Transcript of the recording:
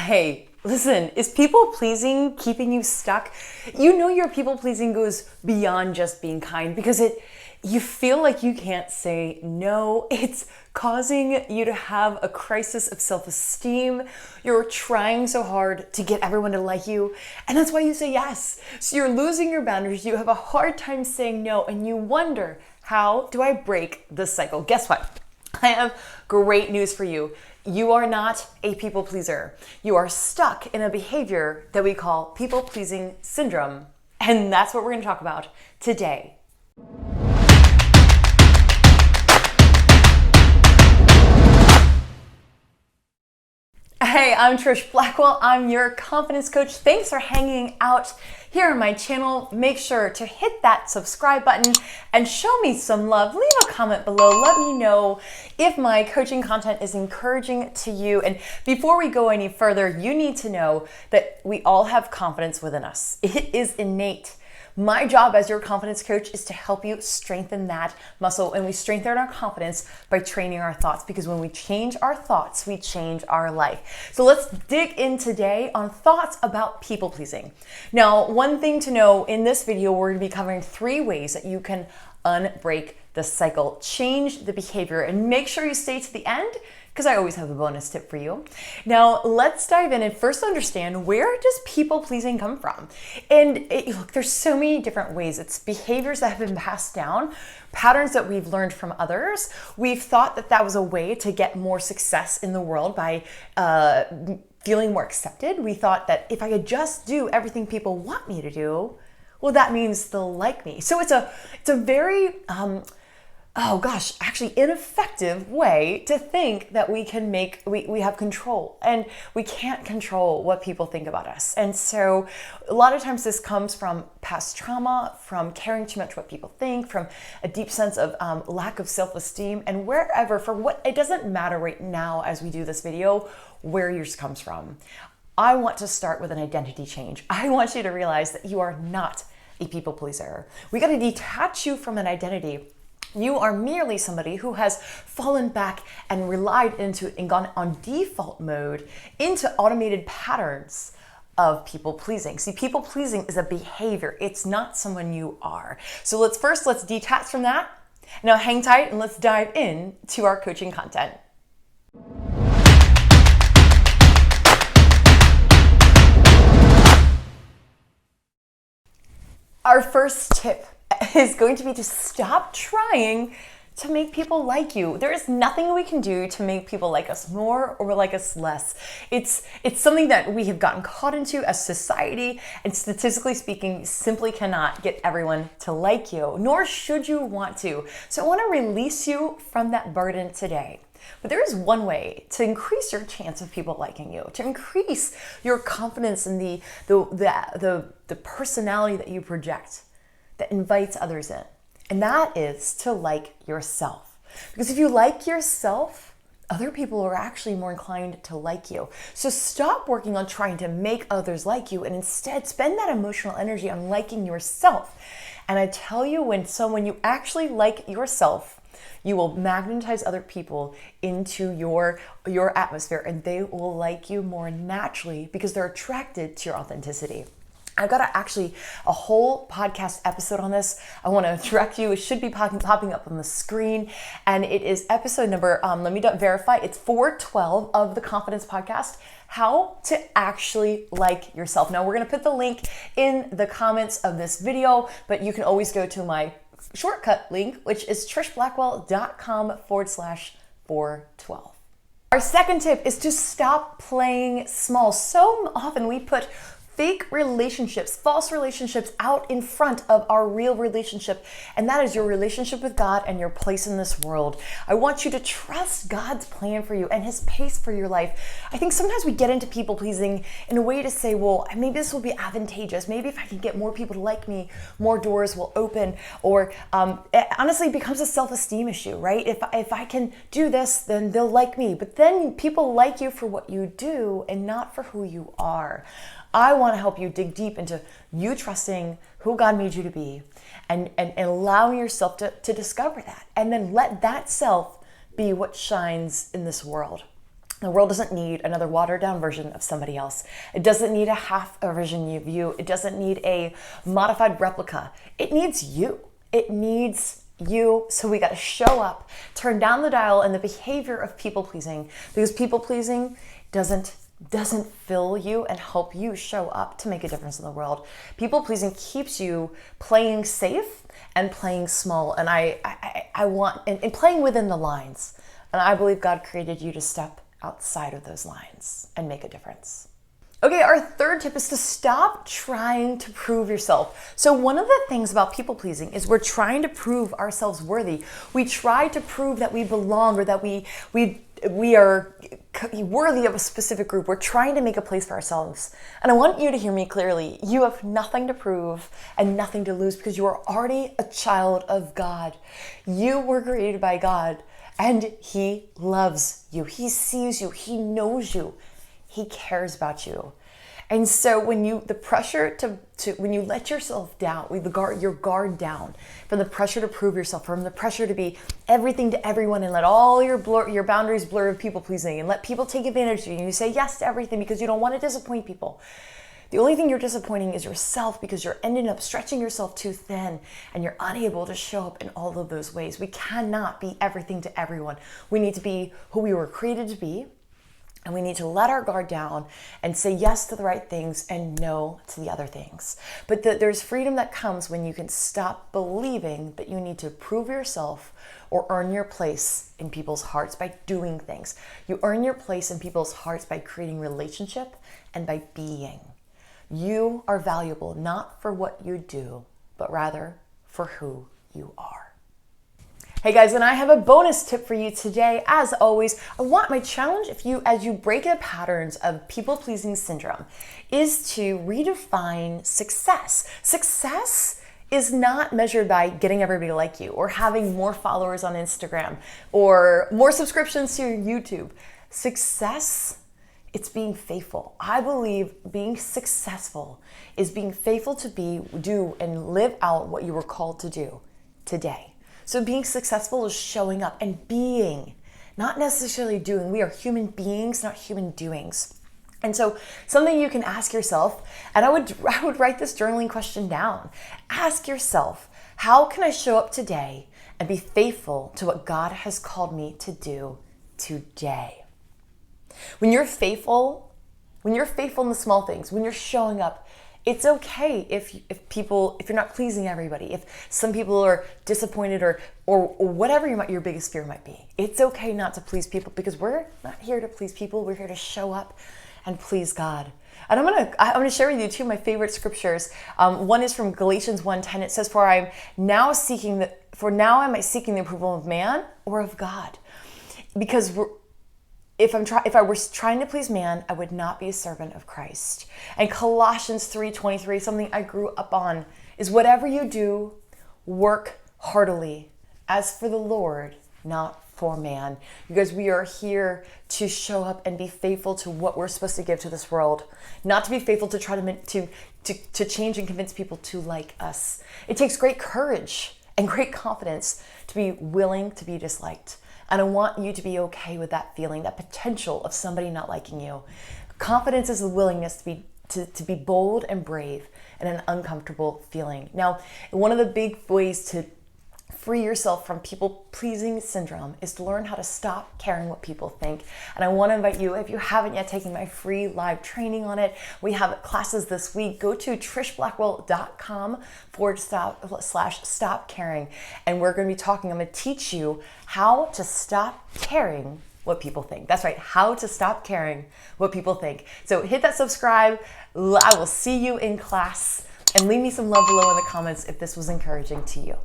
Hey, listen, is people pleasing keeping you stuck? You know your people pleasing goes beyond just being kind because you feel like you can't say no. It's causing you to have a crisis of self-esteem. You're trying so hard to get everyone to like you, and that's why you say yes. So you're losing your boundaries. You have a hard time saying no, and you wonder, how do I break this cycle? Guess what? I have great news for you. You are not a people pleaser. You are stuck in a behavior that we call people pleasing syndrome. And that's what we're going to talk about today. Hey, I'm Trish Blackwell. I'm your confidence coach. Thanks for hanging out here on my channel. Make sure to hit that subscribe button and show me some love. Leave a comment below. Let me know if my coaching content is encouraging to you. And before we go any further, you need to know that we all have confidence within us. It is innate. My job as your confidence coach is to help you strengthen that muscle, and we strengthen our confidence by training our thoughts, because when we change our thoughts, we change our life. So let's dig in today on thoughts about people pleasing. Now, one thing to know in this video, we're going to be covering 3 ways that you can unbreak the cycle, change the behavior, and make sure you stay to the end, because I always have a bonus tip for you. Now, let's dive in and first understand, where does people pleasing come from? And look, there's so many different ways. It's behaviors that have been passed down, patterns that we've learned from others. We've thought that that was a way to get more success in the world by feeling more accepted. We thought that if I could just do everything people want me to do, well, that means they'll like me. So it's a very actually ineffective way to think that we can we have control, and we can't control what people think about us. And so a lot of times this comes from past trauma, from caring too much what people think, from a deep sense of lack of self-esteem, and wherever, it doesn't matter right now as we do this video, where yours comes from. I want to start with an identity change. I want you to realize that you are not a people pleaser. We got to detach you from an identity. You are merely somebody who has fallen back and relied into and gone on default mode into automated patterns of people pleasing. See, people pleasing is a behavior. It's not someone you are. So let's detach from that. Now hang tight and let's dive in to our coaching content. Our first tip is going to be to stop trying to make people like you. There is nothing we can do to make people like us more or like us less. It's something that we have gotten caught into as society, and statistically speaking, simply cannot get everyone to like you, nor should you want to. So I want to release you from that burden today. But there is one way to increase your chance of people liking you, to increase your confidence in the personality that you project, that invites others in. And that is to like yourself. Because if you like yourself, other people are actually more inclined to like you. So stop working on trying to make others like you, and instead spend that emotional energy on liking yourself. And I tell you, when you actually like yourself, you will magnetize other people into your atmosphere, and they will like you more naturally because they're attracted to your authenticity. I've got a whole podcast episode on this. I want to direct you. It should be popping up on the screen. And it is episode number, let me verify, it's 412 of the Confidence Podcast, how to actually like yourself. Now, we're going to put the link in the comments of this video, but you can always go to my shortcut link, which is trishblackwell.com/412. Our second tip is to stop playing small. So often we put fake relationships, false relationships out in front of our real relationship, and that is your relationship with God and your place in this world. I want you to trust God's plan for you and His pace for your life. I think sometimes we get into people pleasing in a way to say, well, maybe this will be advantageous. Maybe if I can get more people to like me, more doors will open. Or it honestly becomes a self-esteem issue, right? If I can do this, then they'll like me. But then people like you for what you do and not for who you are. I want to help you dig deep into you trusting who God made you to be, and allowing yourself to discover that, and then let that self be what shines in this world. The world doesn't need another watered down version of somebody else. It doesn't need a half a version of you. It doesn't need a modified replica. It needs you. It needs you. So we got to show up, turn down the dial and the behavior of people pleasing, because people pleasing doesn't fill you and help you show up to make a difference in the world. People pleasing keeps you playing safe and playing small. And I want, and playing within the lines. And I believe God created you to step outside of those lines and make a difference. Okay, our third tip is to stop trying to prove yourself. So one of the things about people pleasing is we're trying to prove ourselves worthy. We try to prove that we belong, or that we are worthy of a specific group. We're trying to make a place for ourselves. And I want you to hear me clearly. You have nothing to prove and nothing to lose, because you are already a child of God. You were created by God. And He loves you. He sees you. He knows you. He cares about you. And so when you when you let yourself down, your guard down from the pressure to prove yourself, from the pressure to be everything to everyone, and let all your boundaries blur with people pleasing, and let people take advantage of you, and you say yes to everything because you don't want to disappoint people. The only thing you're disappointing is yourself, because you're ending up stretching yourself too thin and you're unable to show up in all of those ways. We cannot be everything to everyone. We need to be who we were created to be, and we need to let our guard down and say yes to the right things and no to the other things. But there's freedom that comes when you can stop believing that you need to prove yourself or earn your place in people's hearts by doing things. You earn your place in people's hearts by creating relationship and by being. You are valuable not for what you do, but rather for who you are. Hey guys, and I have a bonus tip for you today. As always, I want my challenge, as you break the patterns of people-pleasing syndrome, is to redefine success. Success is not measured by getting everybody to like you, or having more followers on Instagram, or more subscriptions to your YouTube. Success, it's being faithful. I believe being successful is being faithful to do and live out what you were called to do today. So being successful is showing up and being, not necessarily doing. We are human beings, not human doings. And so something you can ask yourself, and I would write this journaling question down. Ask yourself, how can I show up today and be faithful to what God has called me to do today? When you're faithful in the small things, when you're showing up, it's okay if you're not pleasing everybody, if some people are disappointed or whatever your biggest fear might be. It's okay not to please people, because we're not here to please people. We're here to show up and please God. And I'm gonna share with you two of my favorite scriptures. One is from Galatians 1:10. It says, "For now am I seeking the approval of man or of God?" Because if I was trying to please man, I would not be a servant of Christ. And Colossians 3:23, something I grew up on, is whatever you do, work heartily, as for the Lord, not for man. Because we are here to show up and be faithful to what we're supposed to give to this world, not to be faithful to try to change and convince people to like us. It takes great courage and great confidence to be willing to be disliked. And I want you to be okay with that feeling, that potential of somebody not liking you. Confidence is the willingness to be bold and brave in an uncomfortable feeling. Now, one of the big ways to free yourself from people-pleasing syndrome is to learn how to stop caring what people think. And I want to invite you, if you haven't yet taken my free live training on it, we have classes this week. Go to trishblackwell.com/stop caring. And we're going to be I'm going to teach you how to stop caring what people think. That's right, how to stop caring what people think. So hit that subscribe. I will see you in class, and leave me some love below in the comments if this was encouraging to you.